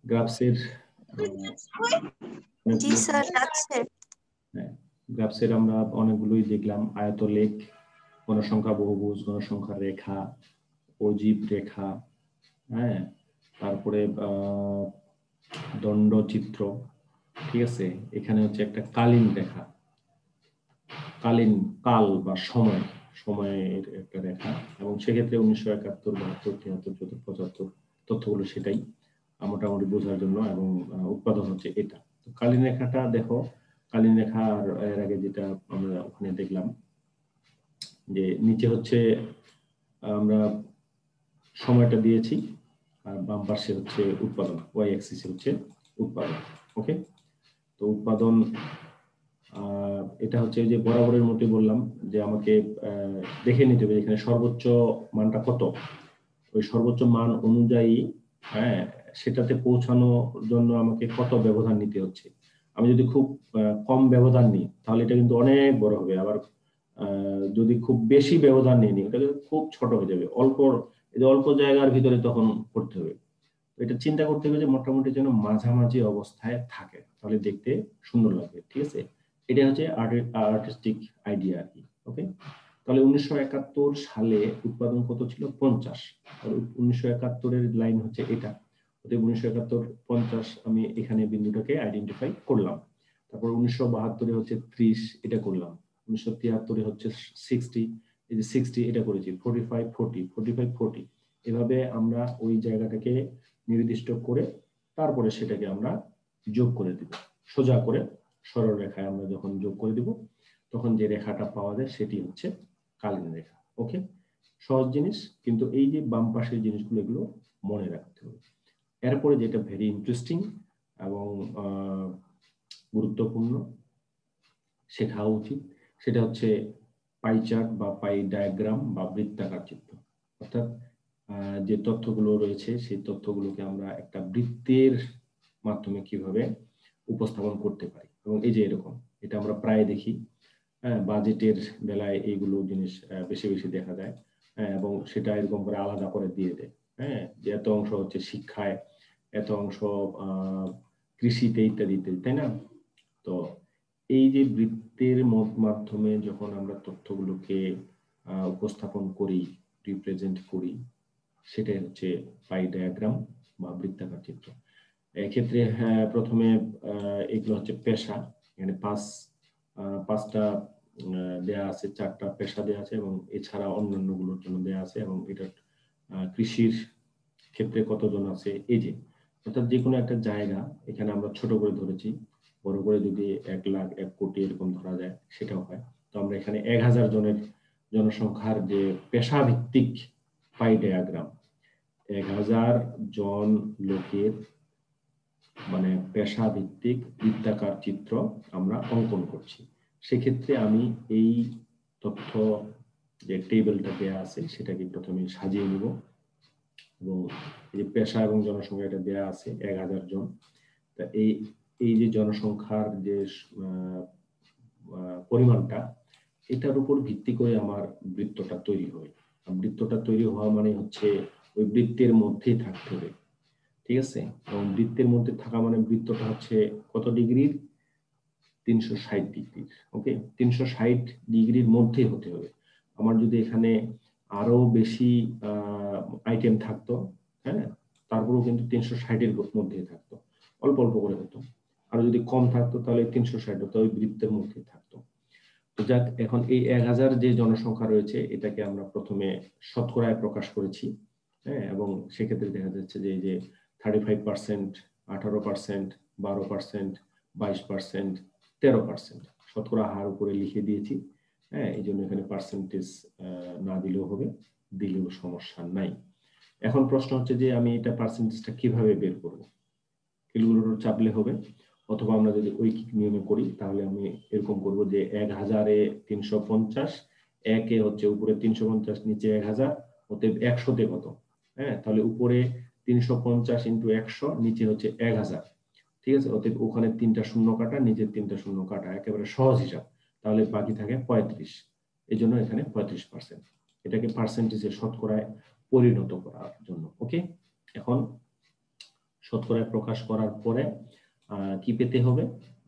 গ্রাফসের জি sir আছে। গ্রাফসের আমরা অনেকগুলোই দেখলাম, আয়তলেখ, গণসংখ্যা বহুভুজ, গণসংখ্যার রেখা, অজীব রেখা, হ্যাঁ, তারপরে দণ্ডচিত্র, ঠিক আছে। এখানে হচ্ছে একটা কালীন রেখা, কালীন কাল বা সময়ের একটা রেখা, এবং সেক্ষেত্রে 1971, 72, 73, 74 তথ্যগুলো সেটাই মোটামুটি বোঝার জন্য, এবং উৎপাদন হচ্ছে এটা। তো কালীন রেখাটা দেখো, কালীন রেখা আর এর আগে যেটা আমরা ওখানে দেখলাম যে নিচে হচ্ছে আমরা সময়টা দিয়েছি, আর বাম পাশে হচ্ছে উৎপাদন, ওয়াই অ্যাক্সিসে হচ্ছে উৎপাদন। ওকে, তো উৎপাদন এটা হচ্ছে যে বরাবরের মতোই বললাম যে আমাকে দেখে নিতে হবে এখানে সর্বোচ্চ মানটা কত, ওই সর্বোচ্চ মান অনুযায়ী হ্যাঁ সেটাতে পৌঁছানোর জন্য আমাকে কত ব্যবধান নিতে হচ্ছে। আমি যদি খুব কম ব্যবধান নিই তাহলে এটা কিন্তু অনেক বড় হবে, আবার যদি খুব বেশি ব্যবধান নিয়ে নিই এটা খুব ছোট হয়ে যাবে, অল্প জায়গার ভিতরে তখন করতে হবে। এটা চিন্তা করতে হবে যে মোটামুটি যেন মাঝামাঝি অবস্থায় থাকে, তাহলে দেখতে সুন্দর লাগবে, ঠিক আছে। এটা হচ্ছে আর্টিস্টিক আইডিয়া আর কি। ওকে, তাহলে 1971 সালে উৎপাদন কত ছিল? 50। আর 1971-এর লাইন হচ্ছে এটা, অতএব 1971 50 আমি এখানে বিন্দুটাকে আইডেন্টিফাই করলাম। তারপর 1972-এ হচ্ছে 30, এটা করলাম। 1973-এ হচ্ছে 60, এই যে 60 এটা করেছি। 45 40 45 40, এভাবে আমরা ওই জায়গাটাকে নির্দিষ্ট করে তারপরে সেটাকে আমরা যোগ করে দিব, সোজা করে সরল রেখায় আমরা যখন যোগ করে দিব তখন যে রেখাটা পাওয়া যায় সেটি হচ্ছে কালীন রেখা। ওকে, সহজ জিনিস, কিন্তু এই যে বাম পাশের জিনিসগুলো এগুলো মনে রাখতে হবে। এরপরে যেটা ভেরি ইন্টারেস্টিং এবং গুরুত্বপূর্ণ শেখা উচিত সেটা হচ্ছে পাই চার্ট বা পাই ডায়াগ্রাম বা বৃত্তাকার চিত্র। অর্থাৎ যে তথ্যগুলো রয়েছে সেই তথ্যগুলোকে আমরা একটা বৃত্তের মাধ্যমে কিভাবে উপস্থাপন করতে পারি। এবং এই যে এরকম, এটা আমরা প্রায় দেখি, বাজেটের বেলায় এইগুলো জিনিস বেশি বেশি দেখা যায়, এবং সেটা এরকম করে আলাদা করে দিয়ে দেয়, যে এত অংশ হচ্ছে শিক্ষায়, এত অংশ কৃষিতে ইত্যাদিতে, তাই না? তো এই যে বৃত্তের মাধ্যমে যখন আমরা তথ্যগুলোকে উপস্থাপন করি, রিপ্রেজেন্ট করি, সেটাই হচ্ছে পাই ডায়াগ্রাম বা বৃত্তাকার চিত্র। এক্ষেত্রে প্রথমে এগুলো হচ্ছে পেশা, এখানে পাঁচটা দেয়া আছে, 4টা পেশা দেয়া আছে, এবং এছাড়া অন্যান্য গুলোর জন্য দেয়া আছে, এবং এটা কৃষির ক্ষেত্রে কতজন আছে, এই যে অর্থাৎ যে কোনো একটা জায়গা এখানে আমরা ছোট করে ধরেছি, বড় করে যদি 1 লাখ 1 কোটি এরকম ধরা যায় সেটাও হয়। তো আমরা এখানে 1000 জনের জনসংখ্যার যে পেশা ভিত্তিক পাই ডায়াগ্রাম, 1000 জন লোকের মানে পেশা ভিত্তিক বৃত্তাকার চিত্র আমরা অঙ্কন করছি। সেক্ষেত্রে আমি এই তথ্য যে টেবিলটা দেয়া আছে সেটাকে প্রথমে সাজিয়ে নিব, এবং এই যে পেশা এবং জনসংখ্যা এটা দেয়া আছে 1000 জন। তা এই যে জনসংখ্যার যে পরিমাণটা, এটার উপর ভিত্তি করে আমার বৃত্তটা তৈরি হয়। বৃত্তটা তৈরি হওয়া মানে হচ্ছে ওই বৃত্তের মধ্যেই থাকতে হবে, ঠিক আছে। এবং বৃত্তের মধ্যে থাকা মানে বৃত্তটা হচ্ছে কত ডিগ্রির? 360 ডিগ্রির। ওকে, 360 ডিগ্রির মধ্যেই হতে হবে। আমার যদি এখানে আরো বেশি আইটেম থাকতো, হ্যাঁ, তারপরেও কিন্তু 360-এর মধ্যেই থাকতো, অল্প অল্প করে হতো। আর যদি কম থাকতো তাহলে 360 হতো, ওই বৃত্তের মধ্যেই থাকতো। তো যাক, এখন এই 1000 যে জনসংখ্যা রয়েছে এটাকে আমরা প্রথমে শতকরায় প্রকাশ করেছি, হ্যাঁ, এবং সেক্ষেত্রে দেখা যাচ্ছে যে এই যে 35%, 18%, 12%, 22%, 13% শতকরা হার উপরে লিখে দিয়েছি। হ্যাঁ, এই জন্য এখানে পার্সেন্টেজ না দিলেও হবে, দিলেও সমস্যা নাই। এখন প্রশ্ন হচ্ছে যে আমি এটা পার্সেন্টেজটা কিভাবে বের করব? ক্যালকুলেটর চাপলে হবে, অথবা আমরা যদি ঐকিক নিয়মে করি তাহলে আমি এরকম করব যে 1000-এ 350, একে হচ্ছে উপরে 350, নিচে 1000, অতএব 100-তে কত? হ্যাঁ, তাহলে উপরে 350 ইন্টু 100, নিচে হচ্ছে 1000, ঠিক আছে। অতএব ওখানে 3টা শূন্য কাটা, নিচে 3টা শূন্য কাটা, একেবারে সহজ হিসাব। তাহলে বাকি থাকে 35, এই জন্য এখানে 35%। এটাকে পার্সেন্টেজে শতকরায় পরিণত করার জন্য। ওকে, এখন শতকরায় প্রকাশ করার পরে কি পেতে হবে,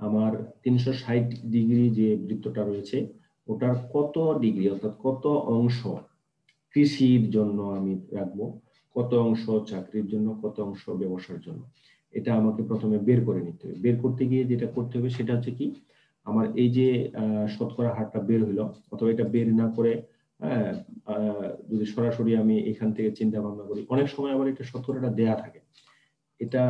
আমার 360 ডিগ্রি যে বৃত্তটা রয়েছে ওটার কত ডিগ্রি অর্থাৎ কত অংশ কৃষির জন্য আমি রাখবো, কত অংশ চাকরির জন্য, কত অংশ ব্যবসার জন্য, এটা আমাকে প্রথমে বের করে নিতে হবে। বের করতে গিয়ে যেটা করতে হবে সেটা হচ্ছে কি, আমার এই যে শতকরা হারটা বের হইলো, অথবা এটা বের না করে যদি সরাসরি আমি এখান থেকে চিন্তা ভাবনা করি, অনেক সময় আবার এটা শতকরাটা দেয়া থাকে, এটা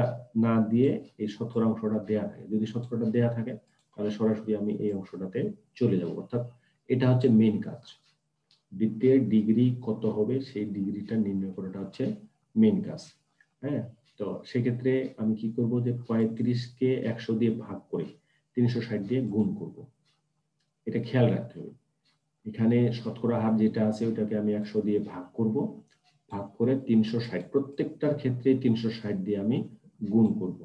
না দিয়ে এই শতকরা অংশটা দেয়া থাকে। যদি শতকরাটা দেয়া থাকে তাহলে সরাসরি আমি এই অংশটাতে চলে যাব। অর্থাৎ এটা হচ্ছে মেইন কাজ। বৃত্তের ডিগ্রি কত হবে সেই ডিগ্রিটা নির্ণয় করাটা হচ্ছে মেইন কাজ। হ্যাঁ, তো সেক্ষেত্রে আমি কি করব, যে 35কে 100 দিয়ে ভাগ করে 360 দিয়ে গুণ করব। এটা খেয়াল রাখতে হবে। এখানে শতকরা হার যেটা আছে ওটাকে আমি 100 দিয়ে ভাগ করব, ভাগ করে 360, প্রত্যেকটার ক্ষেত্রে 360 দিয়ে আমি গুণ করব।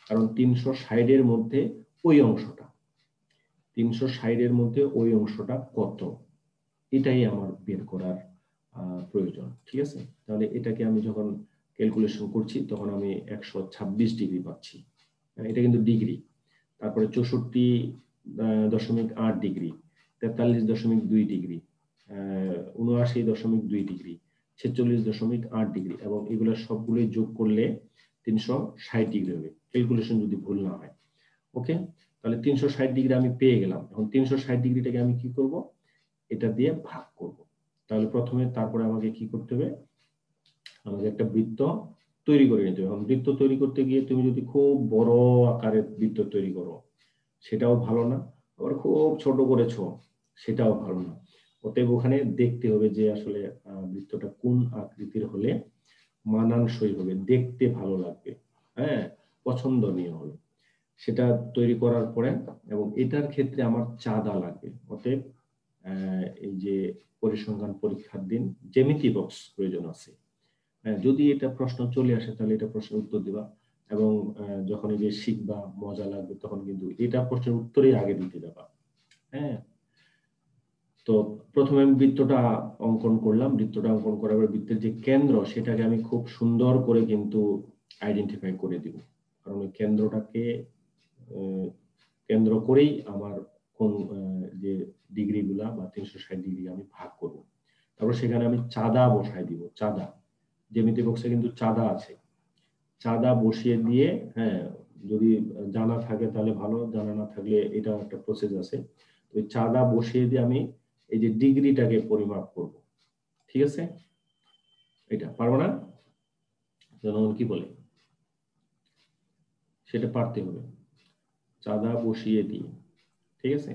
কারণ 360 এর মধ্যে ওই অংশটা, 360 এর মধ্যে ওই অংশটা কত, এটাই আমার বের করার প্রয়োজন। ঠিক আছে, তাহলে এটাকে আমি যখন ক্যালকুলেশন করছি তখন আমি 126 ডিগ্রি পাচ্ছি, এটা কিন্তু ডিগ্রি। তারপরে 64.8 ডিগ্রি, 43.2 ডিগ্রি, 79.2 ডিগ্রি, 46.8 ডিগ্রি, এবং এগুলো সবগুলোই যোগ করলে 360 ডিগ্রি হবে, ক্যালকুলেশন যদি ভুল না হয়। ওকে, তাহলে 360 ডিগ্রি আমি পেয়ে গেলাম। এখন 360 ডিগ্রিটাকে আমি কি করব, এটা দিয়ে ভাগ করব। তাহলে প্রথমে তারপরে আমাকে কি করতে হবে, আমাকে একটা বৃত্ত তৈরি করে নিতে হবে। এখন বৃত্ত তৈরি করতে গিয়ে তুমি যদি খুব বড় আকারের বৃত্ত তৈরি করো সেটাও ভালো না, আবার খুব ছোট করেছো সেটাও ভালো না। অতএব ওখানে দেখতে হবে যে আসলে বৃত্তটা কোন আকৃতির হলে মানানসই হবে, দেখতে ভালো লাগবে, হ্যাঁ, পছন্দনীয় হবে, সেটা তৈরি করার পরে, এবং এটার ক্ষেত্রে আমার চাঁদা লাগবে। অতএব এই যে পরিসংখ্যান পরীক্ষার দিন জ্যামিতি বক্স প্রয়োজন আছে। যদি এটা প্রশ্ন চলে আসে তাহলে এটা প্রশ্নের উত্তর দিবা, এবং যখন এই যে শিখবা মজা লাগবে তখন কিন্তু এটা প্রশ্নের উত্তরেই আগে দিতে যাবা। হ্যাঁ, তো প্রথমে আমি বৃত্তটা অঙ্কন করলাম, বৃত্তটা অঙ্কন করার পর বৃত্তের যে কেন্দ্র সেটাকে আমি খুব সুন্দর করে কিন্তু আইডেন্টিফাই করে দিব, কারণ ওই কেন্দ্রটাকে কেন্দ্র করেই আমার কোন যে ডিগ্রিগুলা বা 360 ডিগ্রি আমি ভাগ করব। তারপর সেখানে আমি চাঁদা বসাই দিব, চাঁদা, জ্যামিতি বক্সে কিন্তু চাঁদা আছে, চাঁদা বসিয়ে দিয়ে, হ্যাঁ, যদি জানা থাকে তাহলে ভালো, জানা না থাকলে এটা একটা প্রসেস আছে। তো চাঁদা বসিয়ে দিয়ে আমি এই যে ডিগ্রিটাকে পরিমাপ করব। ঠিক আছে, এটা পারবো না, জনগণ কি বলে, সেটা পারতে হবে। চাঁদা বসিয়ে দিয়ে, ঠিক আছে,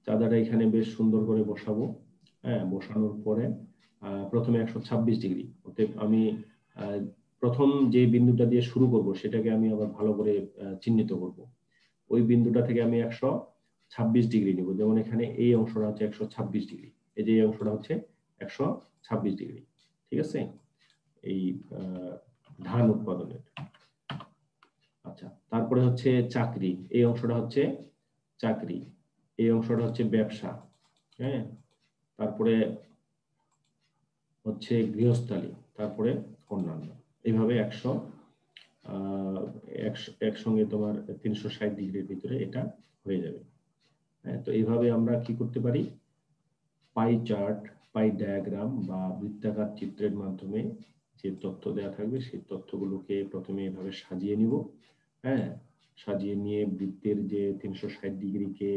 চাঁদাটা এখানে বেশ সুন্দর করে বসাবো। হ্যাঁ, বসানোর পরে প্রথমে 126 ডিগ্রি, অতএব আমি প্রথম যে বিন্দুটা দিয়ে শুরু করব সেটাকে আমি আবার ভালো করে চিহ্নিত করব। ওই বিন্দুটা থেকে আমি 126 ডিগ্রি নিব। যেমন এখানে এই অংশটা হচ্ছে 126 ডিগ্রি, এই যে এই অংশটা হচ্ছে 126 ডিগ্রি। ঠিক আছে, এই ধান উৎপাদনের। আচ্ছা, তারপরে হচ্ছে চাকরি, এই অংশটা হচ্ছে চাকরি, এই অংশটা হচ্ছে ব্যবসা। হ্যাঁ, তারপরে হচ্ছে গৃহস্থালী, তারপরে অন্যান্য, এইভাবে একসঙ্গে তোমার 360 ডিগ্রির ভিতরে এটা হয়ে যাবে। হ্যাঁ, তো এইভাবে আমরা কি করতে পারি, পাই চার্ট, পাই ডায়াগ্রাম বা বৃত্তাকার চিত্রের মাধ্যমে যে তথ্য দেওয়া থাকবে সেই তথ্যগুলোকে প্রথমে এভাবে সাজিয়ে নিব। হ্যাঁ, সাজিয়ে নিয়ে বৃত্তের যে 360 ডিগ্রিকে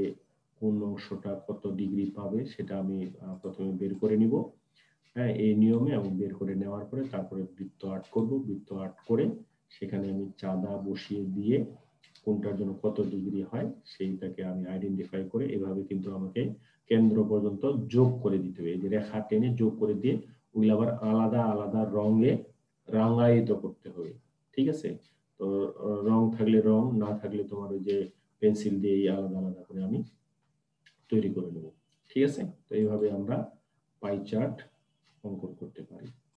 কোন অংশটা কত ডিগ্রি পাবে সেটা আমি প্রথমে বের করে নিব। হ্যাঁ, এই নিয়মে, এবং বের করে নেওয়ার পরে তারপরে বৃত্ত আর্ট করব। বৃত্ত আর্ট করে সেখানে আমি চাঁদা বসিয়ে দিয়ে কোনটার জন্য কত ডিগ্রি হয় সেইটাকে আমি আইডেন্টিফাই করে, এভাবে কিন্তু আমাকে কেন্দ্র পর্যন্ত যোগ করে দিতে হবে। এই যে রেখা টেনে যোগ করে দিয়ে ওগুলো আবার আলাদা আলাদা রঙে রাঙায়িত করতে হবে। ঠিক আছে, তো রং থাকলে রং, না থাকলে তোমার ওই যে পেন্সিল দিয়ে আলাদা আলাদা করে আমি তৈরি করে নেব। ঠিক আছে, তো এইভাবে আমরা পাই চার্ট অঙ্কন করতে পারি।